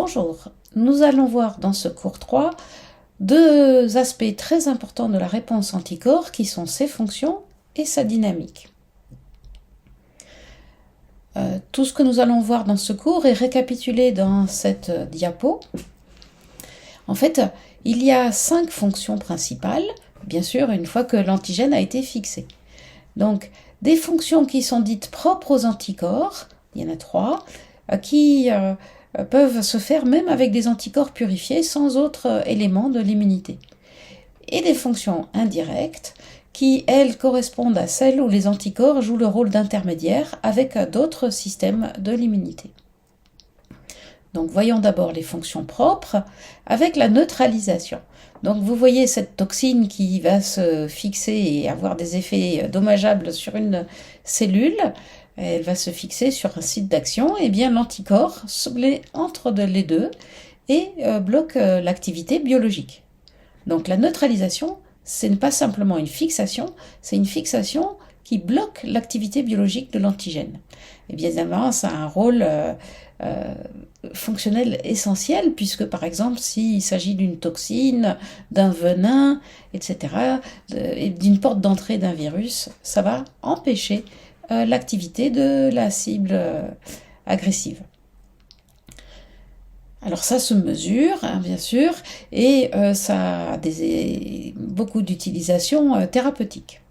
Bonjour, nous allons voir dans ce cours 3 deux aspects très importants de la réponse anticorps qui sont ses fonctions et sa dynamique. Tout ce que nous allons voir dans ce cours est récapitulé dans cette diapo. En fait, il y a 5 fonctions principales, bien sûr, une fois que l'antigène a été fixé. Donc, des fonctions qui sont dites propres aux anticorps, il y en a 3, qui peuvent se faire même avec des anticorps purifiés sans autre élément de l'immunité. Et des fonctions indirectes qui, elles, correspondent à celles où les anticorps jouent le rôle d'intermédiaire avec d'autres systèmes de l'immunité. Donc voyons d'abord les fonctions propres avec la neutralisation. Donc vous voyez cette toxine qui va se fixer et avoir des effets dommageables sur une cellule. Elle va se fixer sur un site d'action, et bien l'anticorps entre les deux et bloque l'activité biologique. Donc la neutralisation, ce n'est pas simplement une fixation, c'est une fixation qui bloque l'activité biologique de l'antigène. Et bien évidemment, ça a un rôle fonctionnel essentiel, puisque par exemple, s'il s'agit d'une toxine, d'un venin, etc., et d'une porte d'entrée d'un virus, ça va empêcher l'activité de la cible agressive. Alors ça se mesure, bien sûr, et ça a beaucoup d'utilisations thérapeutiques.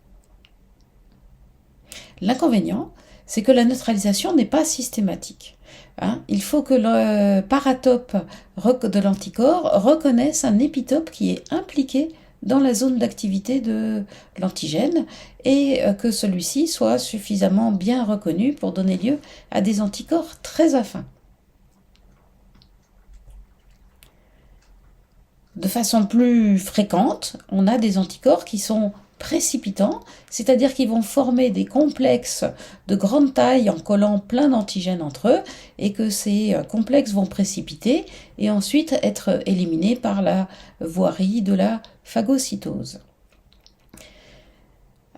L'inconvénient, c'est que la neutralisation n'est pas systématique. Il faut que le paratope de l'anticorps reconnaisse un épitope qui est impliqué dans la zone d'activité de l'antigène et que celui-ci soit suffisamment bien reconnu pour donner lieu à des anticorps très affins. De façon plus fréquente, on a des anticorps qui sont précipitants, c'est-à-dire qu'ils vont former des complexes de grande taille en collant plein d'antigènes entre eux et que ces complexes vont précipiter et ensuite être éliminés par la voirie de la phagocytose.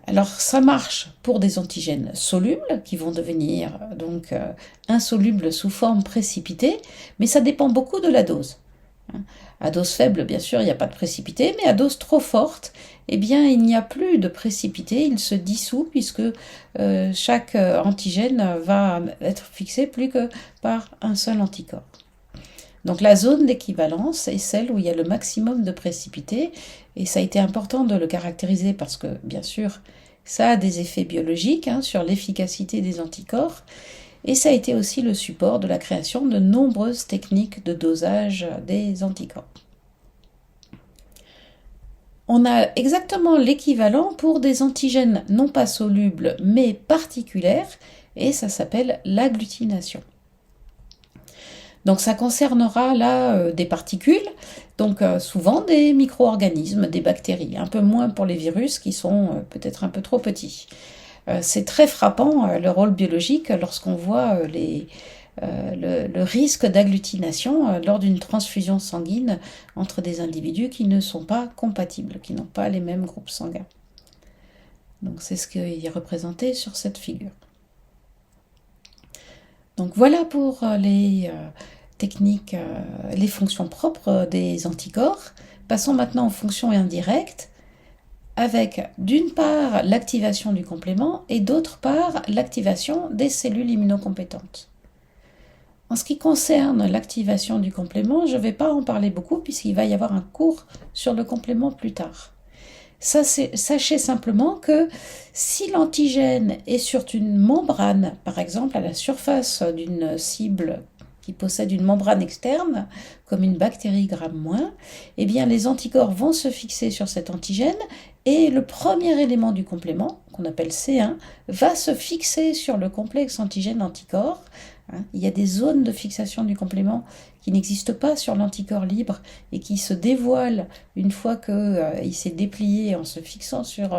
Alors ça marche pour des antigènes solubles qui vont devenir donc insolubles sous forme précipitée, mais ça dépend beaucoup de la dose. À dose faible, bien sûr, il n'y a pas de précipité, mais à dose trop forte, eh bien, il n'y a plus de précipité, il se dissout puisque chaque antigène va être fixé plus que par un seul anticorps. Donc la zone d'équivalence est celle où il y a le maximum de précipité, et ça a été important de le caractériser parce que, bien sûr, ça a des effets biologiques sur l'efficacité des anticorps, et ça a été aussi le support de la création de nombreuses techniques de dosage des anticorps. On a exactement l'équivalent pour des antigènes non pas solubles mais particulaires, et ça s'appelle l'agglutination. Donc ça concernera là des particules, donc souvent des micro-organismes, des bactéries, un peu moins pour les virus qui sont peut-être un peu trop petits. C'est très frappant le rôle biologique lorsqu'on voit le risque d'agglutination lors d'une transfusion sanguine entre des individus qui ne sont pas compatibles, qui n'ont pas les mêmes groupes sanguins. Donc c'est ce qui est représenté sur cette figure. Donc voilà pour les techniques, les fonctions propres des anticorps. Passons maintenant aux fonctions indirectes, avec d'une part l'activation du complément et d'autre part l'activation des cellules immunocompétentes. En ce qui concerne l'activation du complément, je ne vais pas en parler beaucoup puisqu'il va y avoir un cours sur le complément plus tard. Sachez simplement que si l'antigène est sur une membrane, par exemple à la surface d'une cible qui possède une membrane externe, comme une bactérie Gram-, eh bien les anticorps vont se fixer sur cet antigène et le premier élément du complément, qu'on appelle C1, va se fixer sur le complexe antigène-anticorps. Il y a des zones de fixation du complément qui n'existent pas sur l'anticorps libre et qui se dévoilent une fois qu'il s'est déplié en se fixant sur...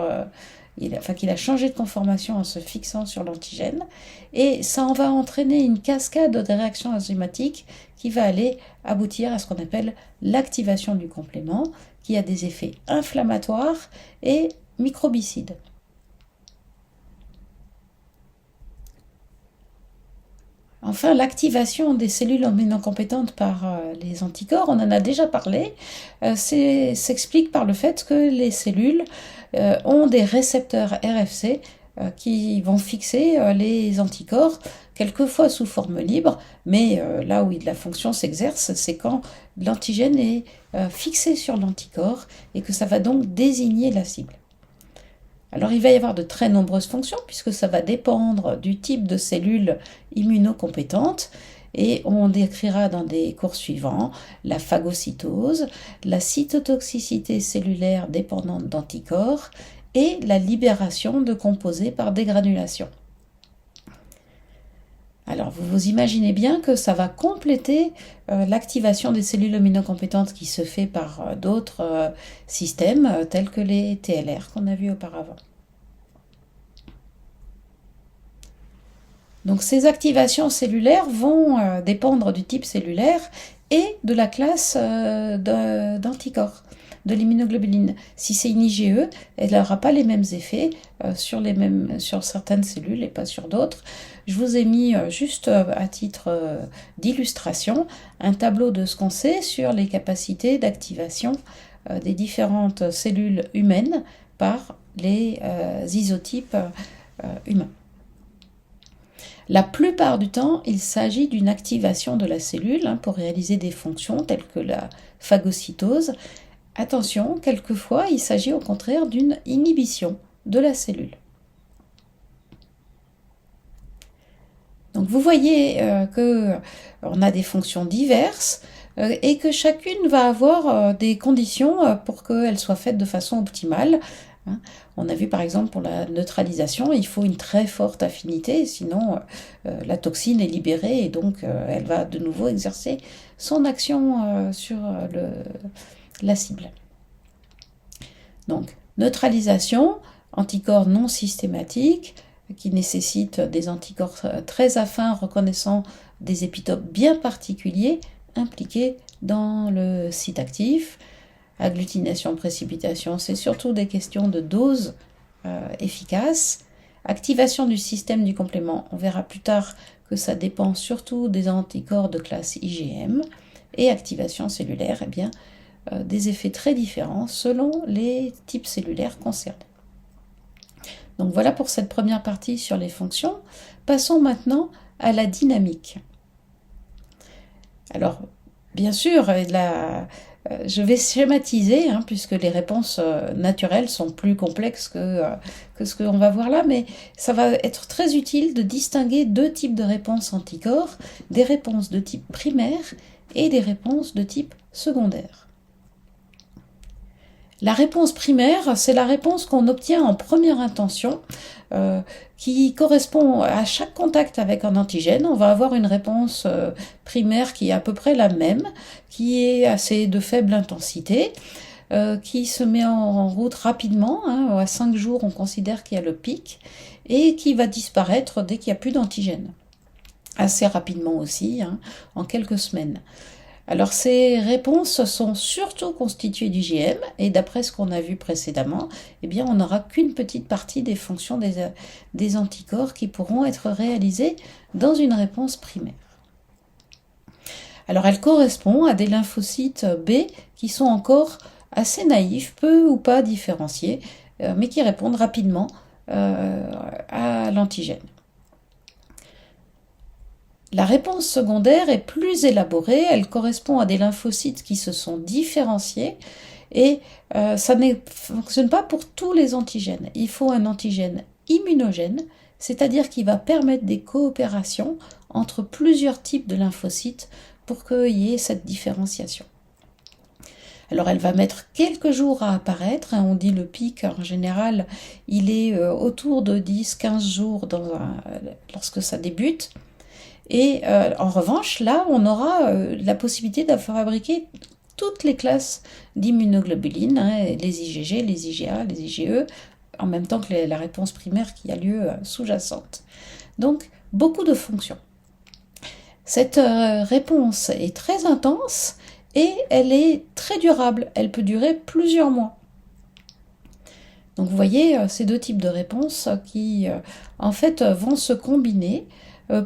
qu'il a changé de conformation en se fixant sur l'antigène, et ça en va entraîner une cascade de réactions enzymatiques qui va aller aboutir à ce qu'on appelle l'activation du complément, qui a des effets inflammatoires et microbicides. Enfin, l'activation des cellules immunocompétentes par les anticorps, on en a déjà parlé, s'explique par le fait que les cellules ont des récepteurs RFC qui vont fixer les anticorps, quelquefois sous forme libre, mais là où la fonction s'exerce, c'est quand l'antigène est fixé sur l'anticorps et que ça va donc désigner la cible. Alors il va y avoir de très nombreuses fonctions puisque ça va dépendre du type de cellules immunocompétentes et on décrira dans des cours suivants la phagocytose, la cytotoxicité cellulaire dépendante d'anticorps et la libération de composés par dégranulation. Alors vous imaginez bien que ça va compléter l'activation des cellules immunocompétentes qui se fait par d'autres systèmes tels que les TLR qu'on a vus auparavant. Donc ces activations cellulaires vont dépendre du type cellulaire et de la classe d'anticorps, de l'immunoglobuline. Si c'est une IgE, elle n'aura pas les mêmes effets sur certaines cellules et pas sur d'autres. Je vous ai mis juste à titre d'illustration un tableau de ce qu'on sait sur les capacités d'activation des différentes cellules humaines par les isotypes humains. La plupart du temps, il s'agit d'une activation de la cellule pour réaliser des fonctions telles que la phagocytose. Attention, quelquefois, il s'agit au contraire d'une inhibition de la cellule. Donc vous voyez qu'on a des fonctions diverses et que chacune va avoir des conditions pour qu'elle soit faite de façon optimale. On a vu par exemple pour la neutralisation, il faut une très forte affinité, sinon la toxine est libérée et donc elle va de nouveau exercer son action sur la cible. Donc neutralisation, anticorps non systématiques, qui nécessitent des anticorps très affins reconnaissant des épitopes bien particuliers impliqués dans le site actif. Agglutination, précipitation, c'est surtout des questions de dose efficace. Activation du système du complément, on verra plus tard que ça dépend surtout des anticorps de classe IgM. Et activation cellulaire, des effets très différents selon les types cellulaires concernés. Donc voilà pour cette première partie sur les fonctions. Passons maintenant à la dynamique. Alors, bien sûr, je vais schématiser, puisque les réponses naturelles sont plus complexes que ce qu'on va voir là, mais ça va être très utile de distinguer deux types de réponses anticorps, des réponses de type primaire et des réponses de type secondaire. La réponse primaire, c'est la réponse qu'on obtient en première intention, qui correspond à chaque contact avec un antigène. On va avoir une réponse primaire qui est à peu près la même, qui est assez de faible intensité, qui se met en route rapidement. À 5 jours, on considère qu'il y a le pic, et qui va disparaître dès qu'il n'y a plus d'antigène. Assez rapidement aussi, en quelques semaines. Alors ces réponses sont surtout constituées d'IgM et d'après ce qu'on a vu précédemment, on n'aura qu'une petite partie des fonctions des anticorps qui pourront être réalisées dans une réponse primaire. Alors elle correspond à des lymphocytes B qui sont encore assez naïfs, peu ou pas différenciés, mais qui répondent rapidement à l'antigène. La réponse secondaire est plus élaborée, elle correspond à des lymphocytes qui se sont différenciés et ça ne fonctionne pas pour tous les antigènes. Il faut un antigène immunogène, c'est-à-dire qui va permettre des coopérations entre plusieurs types de lymphocytes pour qu'il y ait cette différenciation. Alors elle va mettre quelques jours à apparaître, on dit le pic en général, il est autour de 10-15 jours lorsque ça débute. Et en revanche, là, on aura la possibilité de fabriquer toutes les classes d'immunoglobulines, les IgG, les IgA, les IgE, en même temps que la réponse primaire qui a lieu sous-jacente. Donc, beaucoup de fonctions. Cette réponse est très intense et elle est très durable. Elle peut durer plusieurs mois. Donc, vous voyez, ces deux types de réponses qui, en fait, vont se combiner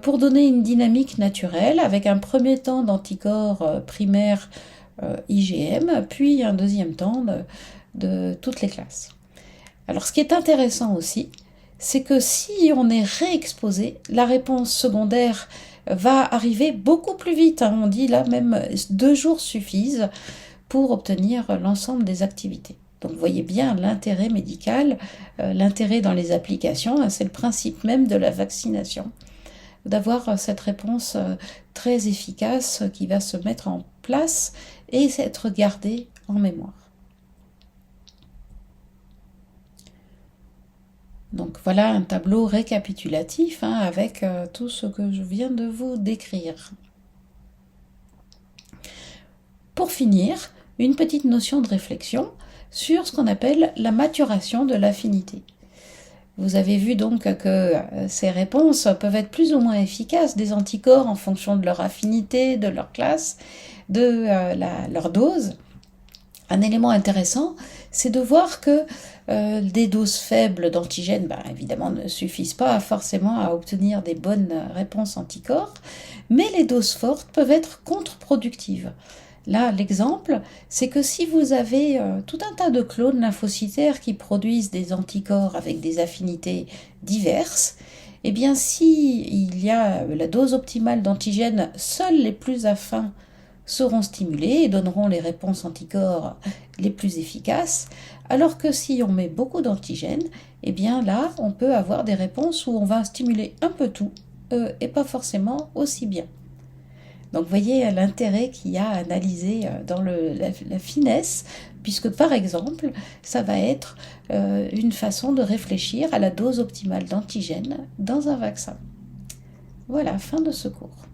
pour donner une dynamique naturelle avec un premier temps d'anticorps primaires IgM, puis un deuxième temps de toutes les classes. Alors ce qui est intéressant aussi, c'est que si on est réexposé, la réponse secondaire va arriver beaucoup plus vite. On dit là même 2 jours suffisent pour obtenir l'ensemble des activités. Donc vous voyez bien l'intérêt médical, l'intérêt dans les applications, c'est le principe même de la vaccination, d'avoir cette réponse très efficace qui va se mettre en place et être gardée en mémoire. Donc voilà un tableau récapitulatif avec tout ce que je viens de vous décrire. Pour finir, une petite notion de réflexion sur ce qu'on appelle la maturation de l'affinité. Vous avez vu donc que ces réponses peuvent être plus ou moins efficaces des anticorps en fonction de leur affinité, de leur classe, de leur dose. Un élément intéressant, c'est de voir que des doses faibles d'antigènes, évidemment, ne suffisent pas forcément à obtenir des bonnes réponses anticorps, mais les doses fortes peuvent être contre-productives. Là, l'exemple, c'est que si vous avez tout un tas de clones lymphocytaires qui produisent des anticorps avec des affinités diverses, eh bien, si il y a la dose optimale d'antigènes, seuls les plus affins seront stimulés et donneront les réponses anticorps les plus efficaces, alors que si on met beaucoup d'antigènes, eh bien là, on peut avoir des réponses où on va stimuler un peu tout et pas forcément aussi bien. Donc, vous voyez l'intérêt qu'il y a à analyser dans la finesse, puisque par exemple, ça va être une façon de réfléchir à la dose optimale d'antigènes dans un vaccin. Voilà, fin de ce cours.